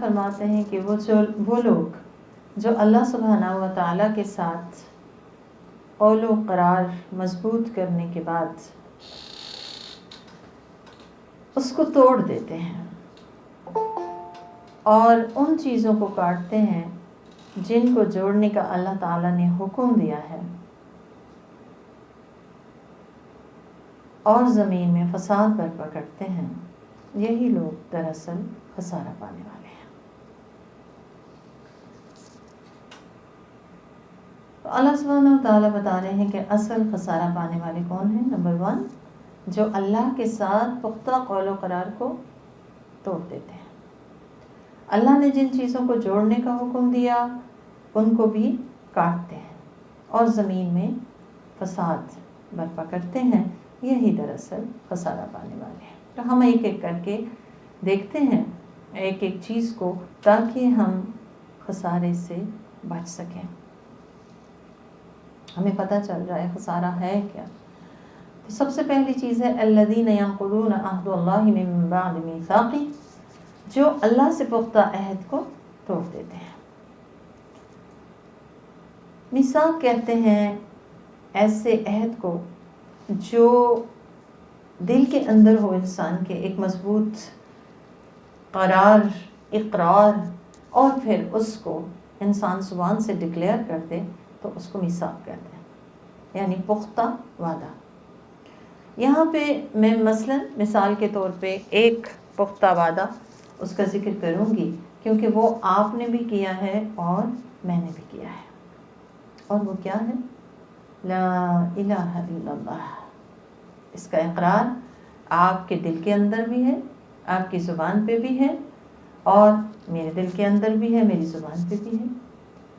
فرماتے ہیں کہ وہ لوگ جو اللہ سبحانہ و تعالیٰ کے ساتھ قول و قرار مضبوط کرنے کے بعد اس کو توڑ دیتے ہیں اور ان چیزوں کو کاٹتے ہیں جن کو جوڑنے کا اللہ تعالیٰ نے حکم دیا ہے اور زمین میں فساد برپا کرتے ہیں، یہی لوگ دراصل خسارہ پانے والے ہیں۔ تو اللہ سبحانہ و تعالیٰ بتا رہے ہیں کہ اصل خسارہ پانے والے کون ہیں؟ نمبر 1، جو اللہ کے ساتھ پختہ قول و قرار کو توڑ دیتے ہیں۔ اللہ نے جن چیزوں کو جوڑنے کا حکم دیا ان کو بھی کاٹتے ہیں اور زمین میں فساد برپا کرتے ہیں، یہی دراصل خسارہ پانے والے ہیں۔ تو ہم ایک ایک کر کے دیکھتے ہیں ایک ایک چیز کو تاکہ ہم خسارے سے بچ سکیں، ہمیں پتہ چل رہا ہے خسارہ ہے کیا۔ تو سب سے پہلی چیز ہے الذین ینقضون عہد اللہ من بعد میثاقہ، جو اللہ سے پختہ عہد کو توڑ دیتے ہیں۔ میثاق کہتے ہیں ایسے عہد کو جو دل کے اندر ہو انسان کے، ایک مضبوط قرار، اقرار، اور پھر اس کو انسان زبان سے ڈکلیئر کر دے تو اس کو میثاق کہتے ہیں، یعنی پختہ وعدہ۔ یہاں پہ میں مثال کے طور پہ ایک پختہ وعدہ اس کا ذکر کروں گی، کیونکہ وہ آپ نے بھی کیا ہے اور میں نے بھی کیا ہے، اور وہ کیا ہے؟ لا الہ الا اللہ۔ اس کا اقرار آپ کے دل کے اندر بھی ہے، آپ کی زبان پہ بھی ہے، اور میرے دل کے اندر بھی ہے، میری زبان پہ بھی ہے۔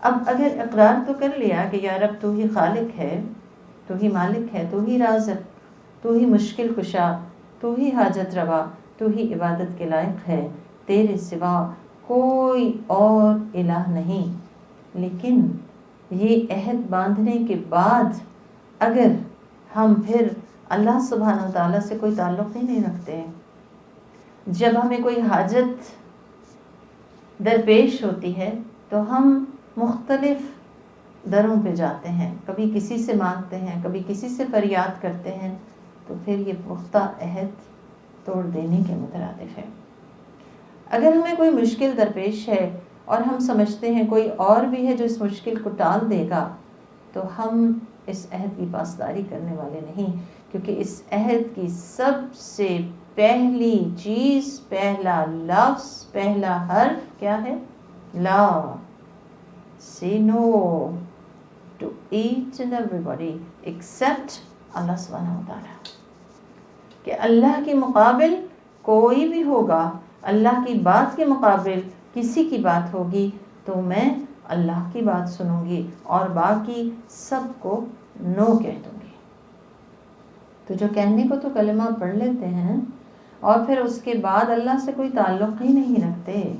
اب اگر اقرار تو کر لیا کہ یا رب تو ہی خالق ہے، تو ہی مالک ہے، تو ہی رازق، تو ہی مشکل کشا، تو ہی حاجت روا، تو ہی عبادت کے لائق ہے، تیرے سوا کوئی اور الہ نہیں، لیکن یہ عہد باندھنے کے بعد اگر ہم پھر اللہ سبحانہ وتعالیٰ سے کوئی تعلق ہی نہیں رکھتے ہیں، جب ہمیں کوئی حاجت درپیش ہوتی ہے تو ہم مختلف دروں پہ جاتے ہیں، کبھی کسی سے مانگتے ہیں، کبھی کسی سے فریاد کرتے ہیں، تو پھر یہ پختہ عہد توڑ دینے کے مترادف ہے۔ اگر ہمیں کوئی مشکل درپیش ہے اور ہم سمجھتے ہیں کوئی اور بھی ہے جو اس مشکل کو ٹال دے گا، تو ہم اس عہد کی پاسداری کرنے والے نہیں، کیونکہ اس عہد کی سب سے پہلی چیز، پہلا لفظ، پہلا حرف کیا ہے؟ لا۔ Say no to each and everybody except اللہ سبحانہ وتعالیٰ، کہ اللہ کے مقابل کوئی بھی ہوگا، اللہ کی بات کے مقابل کسی کی بات ہوگی تو میں اللہ کی بات سنوں گی اور باقی سب کو نو کہہ دوں گی۔ تو جو کہنے کو تو کلمہ پڑھ لیتے ہیں اور پھر اس کے بعد اللہ سے کوئی تعلق ہی نہیں رکھتے،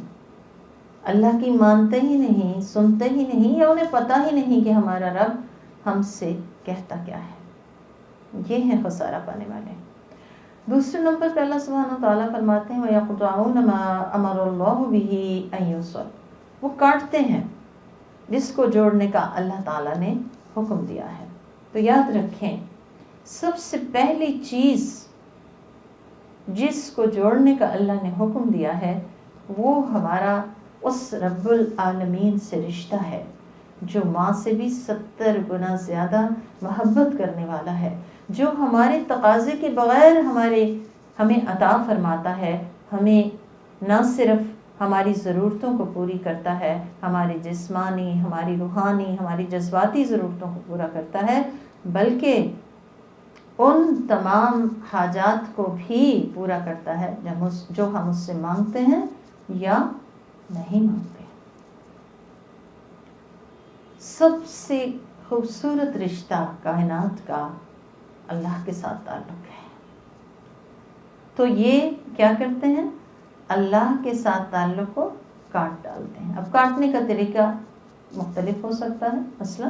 اللہ کی مانتے ہی نہیں، سنتے ہی نہیں، یا انہیں پتہ ہی نہیں کہ ہمارا رب ہم سے کہتا کیا ہے، یہ ہے خسارہ پانے والے۔ دوسرے نمبر پہ اللہ سبحانہ وتعالیٰ فرماتے ہیں وَيَقْطَعُونَ مَا أَمَرَ اللَّهُ بِهِ أَن يُوصَلَ، وہ کاٹتے ہیں جس کو جوڑنے کا اللہ تعالیٰ نے حکم دیا ہے۔ تو یاد رکھیں، سب سے پہلی چیز جس کو جوڑنے کا اللہ نے حکم دیا ہے وہ ہمارا اس رب العالمین سے رشتہ ہے جو ماں سے بھی 70 گنا زیادہ محبت کرنے والا ہے، جو ہمارے تقاضے کے بغیر ہمیں عطا فرماتا ہے، ہمیں نہ صرف ہماری ضرورتوں کو پوری کرتا ہے، ہماری جسمانی، ہماری روحانی، ہماری جذباتی ضرورتوں کو پورا کرتا ہے، بلکہ ان تمام حاجات کو بھی پورا کرتا ہے جو ہم اس سے مانگتے ہیں یا نہیں مانگتے۔ سب سے خوبصورت رشتہ کائنات کا اللہ کے ساتھ تعلق ہے۔ تو یہ کیا کرتے ہیں؟ اللہ کے ساتھ تعلق کو کاٹ ڈالتے ہیں۔ اب کاٹنے کا طریقہ مختلف ہو سکتا ہے، مثلا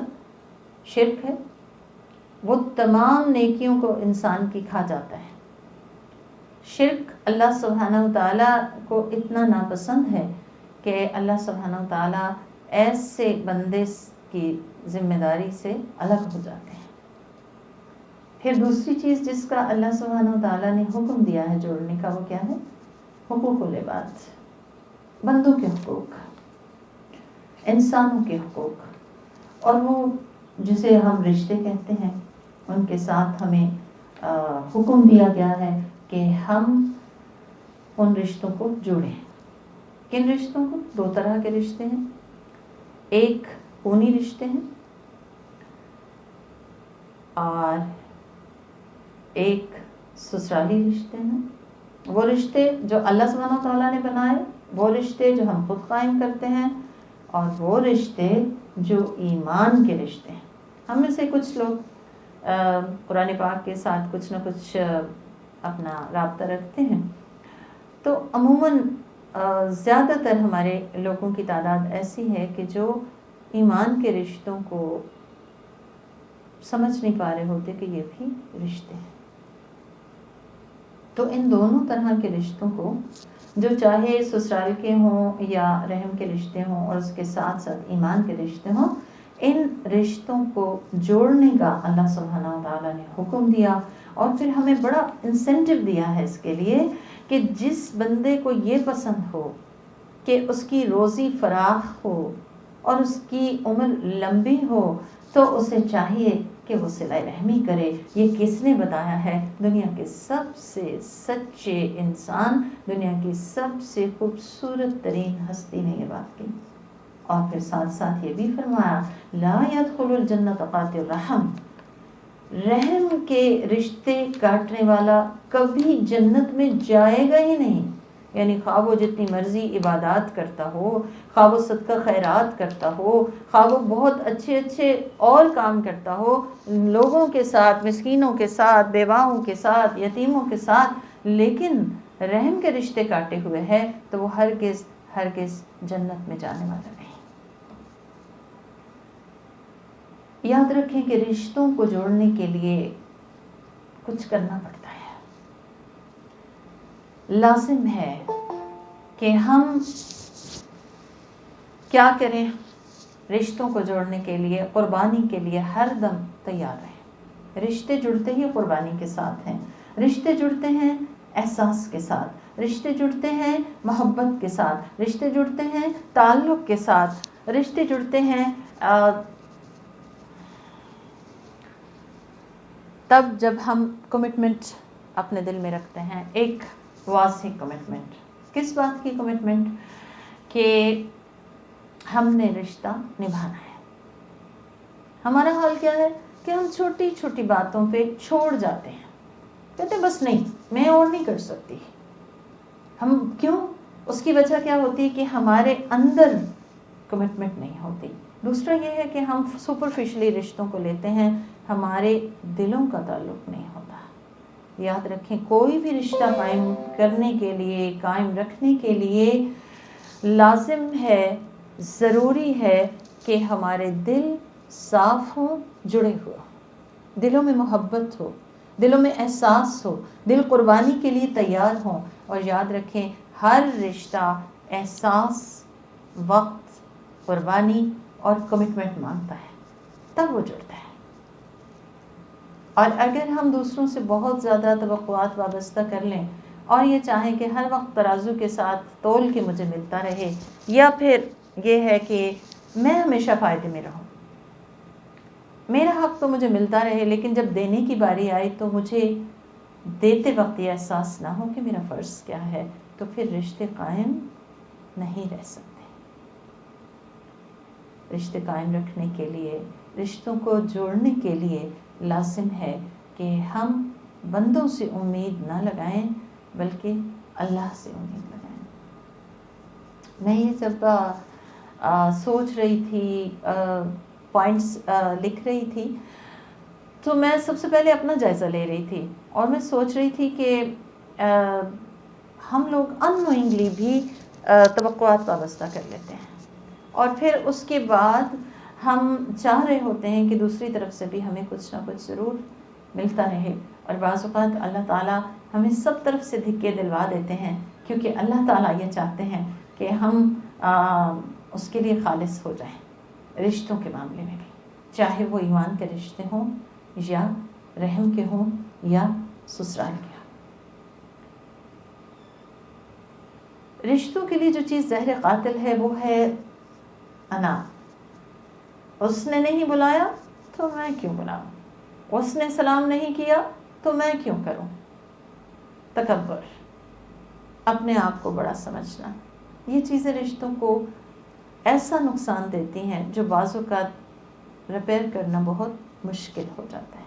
شرک ہے، وہ تمام نیکیوں کو انسان کی کھا جاتا ہے۔ شرک اللہ سبحانہ وتعالیٰ کو اتنا ناپسند ہے کہ اللہ سبحانہ و تعالیٰ ایسے بندے کی ذمہ داری سے الگ ہو جاتے ہیں۔ پھر دوسری چیز جس کا اللہ سبحانہ و تعالیٰ نے حکم دیا ہے جوڑنے کا، وہ کیا ہے؟ حقوق العباد، بندوں کے حقوق، انسانوں کے حقوق، اور وہ جسے ہم رشتے کہتے ہیں، ان کے ساتھ ہمیں حکم دیا گیا ہے کہ ہم ان رشتوں کو جوڑیں۔ کن رشتوں کو؟ دو طرح کے رشتے ہیں، ایک خونی رشتے ہیں اور ایک سسرالی رشتے ہیں۔ وہ رشتے جو اللہ سبحانہ تعالیٰ نے بنائے، وہ رشتے جو ہم خود قائم کرتے ہیں، اور وہ رشتے جو ایمان کے رشتے ہیں۔ ہم میں سے کچھ لوگ قرآن پاک کے ساتھ کچھ نہ کچھ اپنا رابطہ رکھتے ہیں، تو عموماً زیادہ تر ہمارے لوگوں کی تعداد ایسی ہے کہ جو ایمان کے رشتوں کو سمجھ نہیں پا رہے ہوتے کہ یہ بھی رشتے ہیں۔ تو ان دونوں طرح کے رشتوں کو، جو چاہے سسرال کے ہوں یا رحم کے رشتے ہوں اور اس کے ساتھ ساتھ ایمان کے رشتے ہوں، ان رشتوں کو جوڑنے کا اللہ سبحانہ وتعالیٰ نے حکم دیا، اور پھر ہمیں بڑا انسینٹیو دیا ہے اس کے لیے کہ جس بندے کو یہ پسند ہو کہ اس کی روزی فراخ ہو اور اس کی عمر لمبی ہو، تو اسے چاہیے کہ وہ صلہ رحمی کرے۔ یہ کس نے بتایا ہے؟ دنیا کے سب سے سچے انسان، دنیا کی سب سے خوبصورت ترین ہستی نے یہ بات کی، اور پھر ساتھ ساتھ یہ بھی فرمایا لا يدخل الجنت قاطع الرحم، رحم کے رشتے کاٹنے والا کبھی جنت میں جائے گا ہی نہیں۔ یعنی خواہ وہ جتنی مرضی عبادات کرتا ہو، خواہ وہ صدقہ خیرات کرتا ہو، خواہ وہ بہت اچھے اچھے اور کام کرتا ہو، لوگوں کے ساتھ، مسکینوں کے ساتھ، بیواؤں کے ساتھ، یتیموں کے ساتھ، لیکن رحم کے رشتے کاٹے ہوئے ہے تو وہ ہرگز جنت میں جانے والا نہیں۔ یاد رکھیں کہ رشتوں کو جوڑنے کے لیے کچھ کرنا پڑتا ہے۔ لازم ہے کہ ہم کیا کریں؟ رشتوں کو جوڑنے کے لیے، قربانی کے لیے ہر دم تیار رہیں۔ رشتے جڑتے ہی قربانی کے ساتھ ہیں، رشتے جڑتے ہیں احساس کے ساتھ، رشتے جڑتے ہیں محبت کے ساتھ، رشتے جڑتے ہیں تعلق کے ساتھ، رشتے جڑتے ہیں تب جب ہم کمٹمنٹ اپنے دل میں رکھتے ہیں، ایک واضح کمٹمنٹ۔ کس بات کی کمٹمنٹ؟ کہ ہم نے رشتہ نبھانا ہے۔ ہمارا حال کیا ہے کہ ہم چھوٹی چھوٹی باتوں پہ چھوڑ جاتے ہیں، کہتے ہیں بس نہیں، میں اور نہیں کر سکتی۔ ہم کیوں؟ اس کی وجہ کیا ہوتی ہے کہ ہمارے اندر کمٹمنٹ نہیں ہوتی۔ دوسرا یہ ہے کہ ہم سپرفیشلی رشتوں کو لیتے ہیں، ہمارے دلوں کا تعلق نہیں ہوتا۔ یاد رکھیں، کوئی بھی رشتہ قائم کرنے کے لیے، قائم رکھنے کے لیے لازم ہے، ضروری ہے کہ ہمارے دل صاف ہوں، جڑے ہوئے ہوں، دلوں میں محبت ہو، دلوں میں احساس ہو، دل قربانی کے لیے تیار ہوں۔ اور یاد رکھیں، ہر رشتہ احساس، وقت، قربانی اور کمٹمنٹ مانگتا ہے، تب وہ جڑتا ہے۔ اور اگر ہم دوسروں سے بہت زیادہ توقعات وابستہ کر لیں اور یہ چاہیں کہ ہر وقت ترازو کے ساتھ تول کے مجھے ملتا رہے، یا پھر یہ ہے کہ میں ہمیشہ فائدے میں رہوں، میرا حق تو مجھے ملتا رہے، لیکن جب دینے کی باری آئی تو مجھے دیتے وقت یہ احساس نہ ہو کہ میرا فرض کیا ہے، تو پھر رشتے قائم نہیں رہ سکتے۔ رشتے قائم رکھنے کے لیے، رشتوں کو جوڑنے کے لیے لازم ہے کہ ہم بندوں سے امید نہ لگائیں بلکہ اللہ سے امید لگائیں۔ میں یہ جب سوچ رہی تھی، پوائنٹس لکھ رہی تھی، تو میں سب سے پہلے اپنا جائزہ لے رہی تھی، اور میں سوچ رہی تھی کہ ہم لوگ اننوئنگلی بھی توقعات وابستہ کر لیتے ہیں، اور پھر اس کے بعد ہم چاہ رہے ہوتے ہیں کہ دوسری طرف سے بھی ہمیں کچھ نہ کچھ ضرور ملتا رہے، اور بعض اوقات اللہ تعالیٰ ہمیں سب طرف سے دھکے دلوا دیتے ہیں، کیونکہ اللہ تعالیٰ یہ چاہتے ہیں کہ ہم اس کے لیے خالص ہو جائیں رشتوں کے معاملے میں بھی، چاہے وہ ایمان کے رشتے ہوں یا رحم کے ہوں یا سسرال کے ہوں۔ رشتوں کے لیے جو چیز زہر قاتل ہے وہ ہے انا۔ اس نے نہیں بلایا تو میں کیوں بلاؤں، اس نے سلام نہیں کیا تو میں کیوں کروں۔ تکبر، اپنے آپ کو بڑا سمجھنا، یہ چیزیں رشتوں کو ایسا نقصان دیتی ہیں جو بعض اوقات ریپیئر کرنا بہت مشکل ہو جاتا ہے۔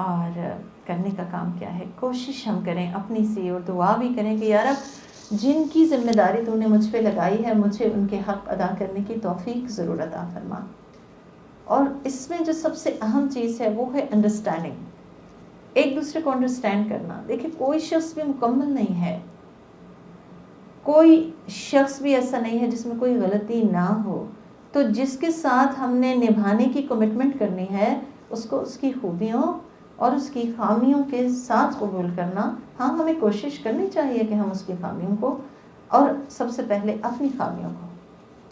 اور کرنے کا کام کیا ہے، کوشش ہم کریں اپنی سی، اور دعا بھی کریں کہ یا رب جن کی ذمہ داری تو نے مجھ پہ لگائی ہے مجھے ان کے حق ادا کرنے کی توفیق ضرور عطا فرما۔ اور اس میں جو سب سے اہم چیز ہے وہ ہے انڈرسٹینڈنگ، ایک دوسرے کو انڈرسٹینڈ کرنا۔ دیکھیں کوئی شخص بھی مکمل نہیں ہے، کوئی شخص بھی ایسا نہیں ہے جس میں کوئی غلطی نہ ہو، تو جس کے ساتھ ہم نے نبھانے کی کمٹمنٹ کرنی ہے اس کو اس کی خوبیوں اور اس کی خامیوں کے ساتھ قبول کرنا۔ ہاں ہمیں کوشش کرنی چاہیے کہ ہم اس کی خامیوں کو اور سب سے پہلے اپنی خامیوں کو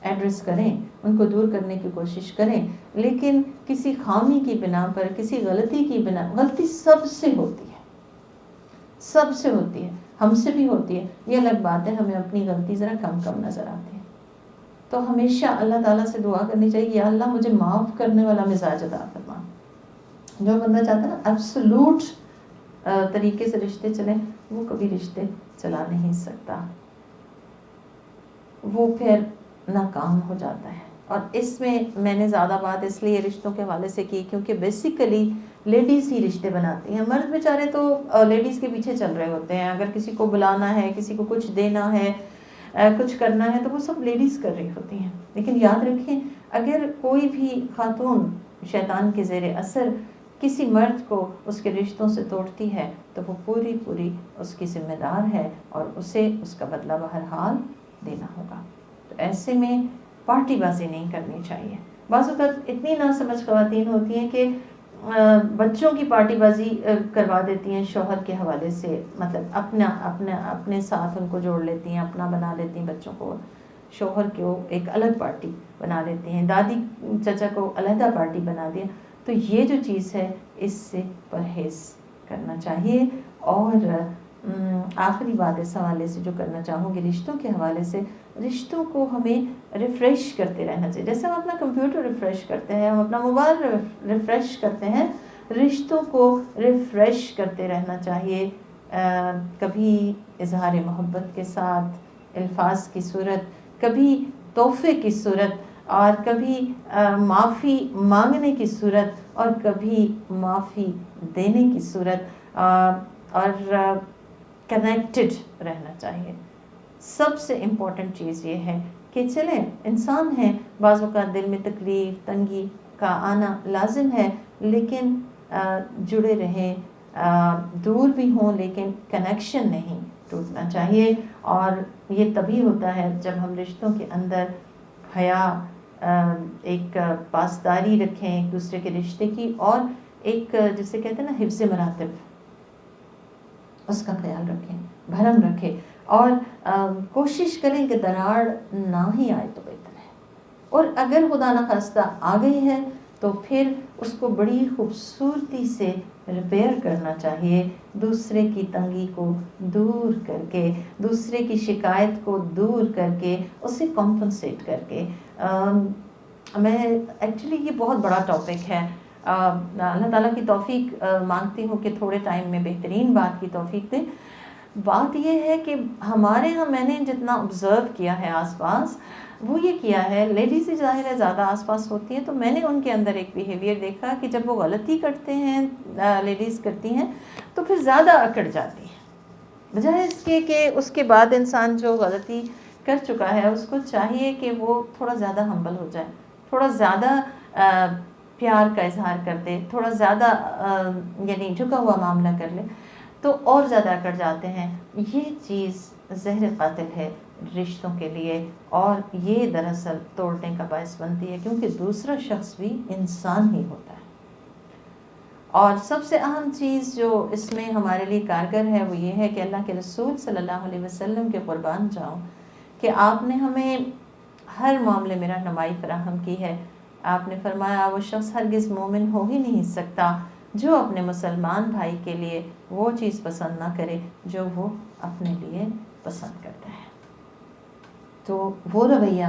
ایڈریس کریں، ان کو دور کرنے کی کوشش کریں، لیکن کسی خامی کی بنا پر، کسی غلطی کی بنا، غلطی سب سے ہوتی ہے، سب سے ہوتی ہے، ہم سے بھی ہوتی ہے، یہ الگ بات ہے ہمیں اپنی غلطی ذرا کم کم نظر آتی ہے۔ تو ہمیشہ اللہ تعالیٰ سے دعا کرنی چاہیے، یا اللہ مجھے معاف کرنے والا مزاج عطا فرما۔ جو بندہ چاہتا ہے نا ایبسولوٹ طریقے سے رشتے چلیں، وہ کبھی رشتے چلا نہیں سکتا، وہ پھر ناکام ہو جاتا ہے۔ اور اس میں نے زیادہ بات اس لیے رشتوں کے حوالے سے کی کیونکہ بیسیکلی لیڈیز ہی رشتے بناتی ہیں، مرد بیچارے تو لیڈیز کے پیچھے چل رہے ہوتے ہیں، اگر کسی کو بلانا ہے، کسی کو کچھ دینا ہے، کچھ کرنا ہے تو وہ سب لیڈیز کر رہی ہوتی ہیں۔ لیکن یاد رکھیں اگر کوئی بھی خاتون شیطان کے زیر اثر کسی مرد کو اس کے رشتوں سے توڑتی ہے تو وہ پوری اس کی ذمہ دار ہے اور اسے اس کا بدلہ بہرحال دینا ہوگا۔ تو ایسے میں پارٹی بازی نہیں کرنی چاہیے۔ بعض اوقات اتنی ناسمجھ خواتین ہوتی ہیں کہ بچوں کی پارٹی بازی کروا دیتی ہیں شوہر کے حوالے سے، مطلب اپنے ساتھ ان کو جوڑ لیتی ہیں، اپنا بنا لیتی ہیں بچوں کو، شوہر کو ایک الگ پارٹی بنا لیتی ہیں، دادی چچا کو علیحدہ پارٹی بنا دیا۔ تو یہ جو چیز ہے اس سے پرہیز کرنا چاہیے۔ اور آخری بات اس حوالے سے جو کرنا چاہوں گی رشتوں کے حوالے سے، رشتوں کو ہمیں ریفریش کرتے رہنا چاہیے، جیسے ہم اپنا کمپیوٹر ریفریش کرتے ہیں، ہم اپنا موبائل ریفریش کرتے ہیں، رشتوں کو ریفریش کرتے رہنا چاہیے، کبھی اظہار محبت کے ساتھ الفاظ کی صورت، کبھی تحفے کی صورت، اور کبھی معافی مانگنے کی صورت، اور کبھی معافی دینے کی صورت، اور کنیکٹڈ رہنا چاہیے۔ سب سے امپورٹنٹ چیز یہ ہے کہ چلیں انسان ہیں، بعض اوقات دل میں تکلیف تنگی کا آنا لازم ہے، لیکن جڑے رہیں، دور بھی ہوں لیکن کنیکشن نہیں ٹوٹنا چاہیے۔ اور یہ تبھی ہوتا ہے جب ہم رشتوں کے اندر حیا، ایک پاسداری رکھیں ایک دوسرے کے رشتے کی، اور ایک جسے کہتے ہیں نا حفظ مراتب، اس کا خیال رکھیں، بھرم رکھیں، اور کوشش کریں کہ دراڑ نہ ہی آئے تو بہتر ہے، اور اگر خدا نخواستہ آ گئی ہے تو پھر اس کو بڑی خوبصورتی سے ریپیئر کرنا چاہیے، دوسرے کی تنگی کو دور کر کے، دوسرے کی شکایت کو دور کر کے، اسے کمپنسیٹ کر کے۔ میں ایکچولی یہ بہت بڑا ٹاپک ہے، اللہ تعالیٰ کی توفیق مانگتی ہوں کہ تھوڑے ٹائم میں بہترین بات کی توفیق دے۔ بات یہ ہے کہ ہمارے ہاں میں نے جتنا آبزرو کیا ہے آس پاس، وہ یہ کیا ہے، لیڈیز ہی ظاہر ہے زیادہ آس پاس ہوتی ہیں، تو میں نے ان کے اندر ایک بیہیویئر دیکھا کہ جب وہ غلطی کرتے ہیں، لیڈیز کرتی ہیں، تو پھر زیادہ اکڑ جاتی ہیں، بجائے اس کے کہ اس کے بعد انسان جو غلطی کر چکا ہے اس کو چاہیے کہ وہ تھوڑا زیادہ ہمبل ہو جائے، تھوڑا زیادہ پیار کا اظہار کر دے، تھوڑا زیادہ یعنی جھکا ہوا معاملہ کر لے، تو اور زیادہ اکڑ جاتے ہیں۔ یہ چیز زہر قاتل ہے رشتوں کے لیے، اور یہ دراصل توڑنے کا باعث بنتی ہے، کیونکہ دوسرا شخص بھی انسان ہی ہوتا ہے۔ اور سب سے اہم چیز جو اس میں ہمارے لیے کارگر ہے وہ یہ ہے کہ اللہ کے رسول صلی اللہ علیہ وسلم کے قربان جاؤں کہ آپ نے ہمیں ہر معاملے میں رہنمائی فراہم کی ہے. آپ نے فرمایا وہ شخص ہرگز مومن ہو ہی نہیں سکتا جو اپنے مسلمان بھائی کے لیے وہ چیز پسند نہ کرے جو وہ اپنے لیے پسند کرتا ہے. تو وہ رویہ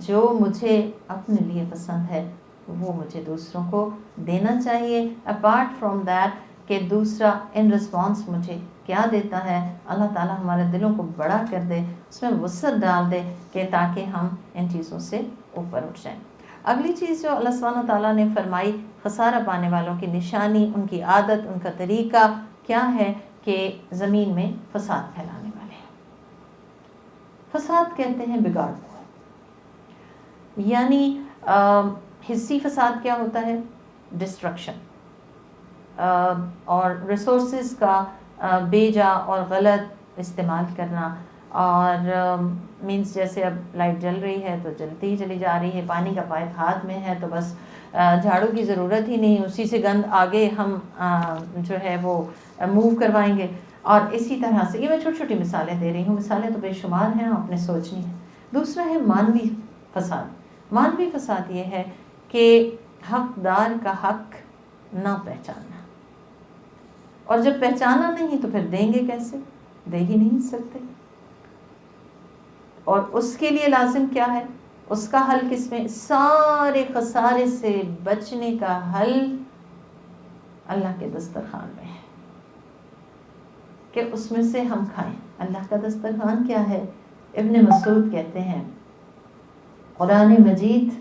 جو مجھے اپنے لیے پسند ہے وہ مجھے دوسروں کو دینا چاہیے. اپارٹ فرام دیٹ کہ دوسرا ان رسپانس مجھے کیا دیتا ہے، اللہ تعالیٰ ہمارے دلوں کو بڑا کر دے، اس میں وسعت ڈال دے کہ تاکہ ہم ان چیزوں سے اوپر اٹھ جائیں. اگلی چیز جو اللہ سبحانہ تعالیٰ نے فرمائی، خسارہ پانے والوں کی نشانی، ان کی عادت، ان کا طریقہ کیا ہے کہ زمین میں فساد پھیلانے والے ہیں. فساد کہتے ہیں بگاڑ کو، یعنی حصی فساد کیا ہوتا ہے؟ ڈسٹرکشن، اور ریسورسز کا بے جا اور غلط استعمال کرنا. اور مینس جیسے اب لائٹ جل رہی ہے تو جلتی ہی چلی جا رہی ہے، پانی کا پائپ ہاتھ میں ہے تو بس جھاڑو کی ضرورت ہی نہیں، اسی سے گند آگے ہم جو ہے وہ موو کروائیں گے. اور اسی طرح سے یہ میں چھوٹی چھوٹی مثالیں دے رہی ہوں، مثالیں تو بے شمار ہیں، آپ نے سوچنی ہے. دوسرا ہے مانوی فساد. مانوی فساد یہ ہے کہ حقدار کا حق نہ پہچاننا، اور جب پہچانا نہیں تو پھر دیں گے کیسے؟ دے ہی نہیں سکتے. اور اس کے لیے لازم کیا ہے؟ اس کا حل کس میں؟ سارے خسارے سے بچنے کا حل اللہ کے دسترخوان میں ہے کہ اس میں سے ہم کھائیں. اللہ کا دسترخوان کیا ہے؟ ابن مسعود کہتے ہیں قرآن مجید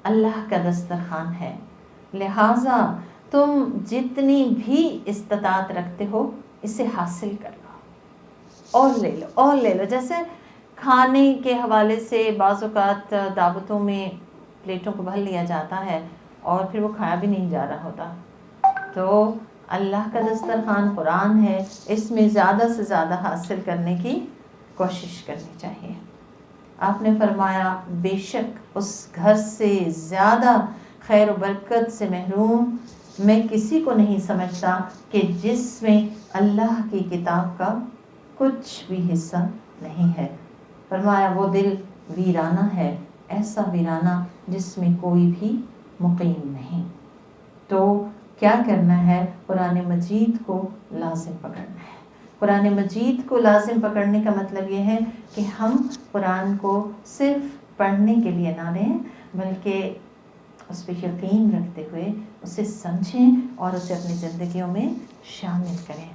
اللہ کا دسترخوان ہے، لہٰذا تم جتنی بھی استطاعت رکھتے ہو اسے حاصل کر لو اور لے لو اور لے لو. جیسے کھانے کے حوالے سے بعض اوقات دعوتوں میں پلیٹوں کو بھر لیا جاتا ہے اور پھر وہ کھایا بھی نہیں جا رہا ہوتا. تو اللہ کا دسترخوان قرآن ہے، اس میں زیادہ سے زیادہ حاصل کرنے کی کوشش کرنی چاہیے. آپ نے فرمایا بے شک اس گھر سے زیادہ خیر و برکت سے محروم میں کسی کو نہیں سمجھتا کہ جس میں اللہ کی کتاب کا کچھ بھی حصہ نہیں ہے. فرمایا وہ دل ویرانہ ہے، ایسا ویرانہ جس میں کوئی بھی مقیم نہیں. تو کیا کرنا ہے؟ قرآن مجید کو لازم پکڑنا ہے. قرآن مجید کو لازم پکڑنے کا مطلب یہ ہے کہ ہم قرآن کو صرف پڑھنے کے لیے نہ لیں بلکہ اس پہ یقین رکھتے ہوئے اسے سمجھیں اور اسے اپنی زندگیوں میں شامل کریں.